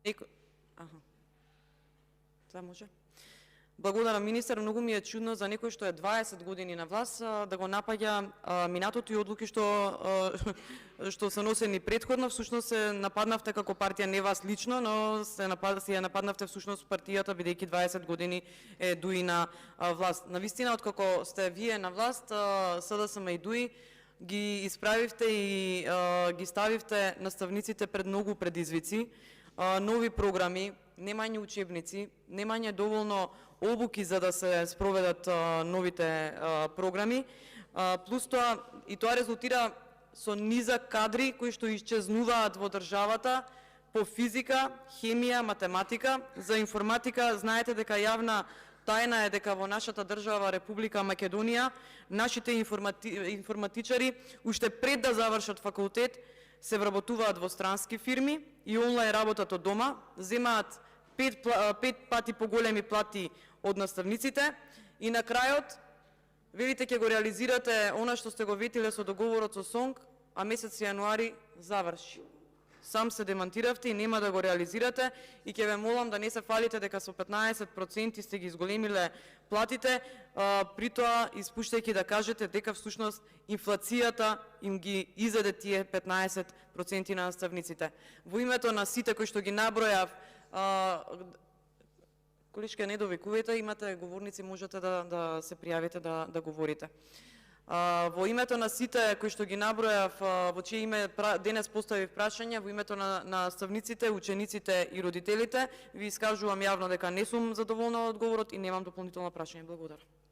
Аха. Това може. Благодарам, министер. Многу ми е чудно за некој што е 20 години на власт да го напаѓа минатото и одлуки што се носени претходно. Всушност се нападнавте како партија, не вас лично, но се нападнавте всушност партијата, бидејќи 20 години е ДУИ на власт. Навистина, откако сте вие на власт, СДСМ и ДУИ ги исправивте и ги ставивте наставниците пред многу предизвици, нови програми, немање учебници, немање доволно обуки за да се спроведат новите програми, плюс тоа и тоа резултира со низак кадри кои што исчезнуваат во државата по физика, хемија, математика. За информатика знаете дека јавна тајна е дека во нашата држава Република Македонија нашите информатичари уште пред да завршат факултет се вработуваат во странски фирми и онлайн работат од дома, земаат 5 пати поголеми плати од наставниците и на крајот велите ќе го реализирате она што сте го ветиле со договорот со СОНГ, а месец јануари заврши. Сам се демантиравте и нема да го реализирате и ќе ве молам да не се фалите дека со 15% сте ги изголемиле платите, при тоа испуштајќи да кажете дека всушност инфлацијата им ги изеде тие 15% на наставниците. Во името на сите кои што ги набројав, количка не довикувате, имате говорници, можете да се пријавите да говорите. Во името на сите кои што ги набројав, во чие име денес поставив прашања, во името на наставниците, учениците и родителите, ви искажувам јавно дека не сум задоволна од одговорот и немам дополнително прашање. Благодарам.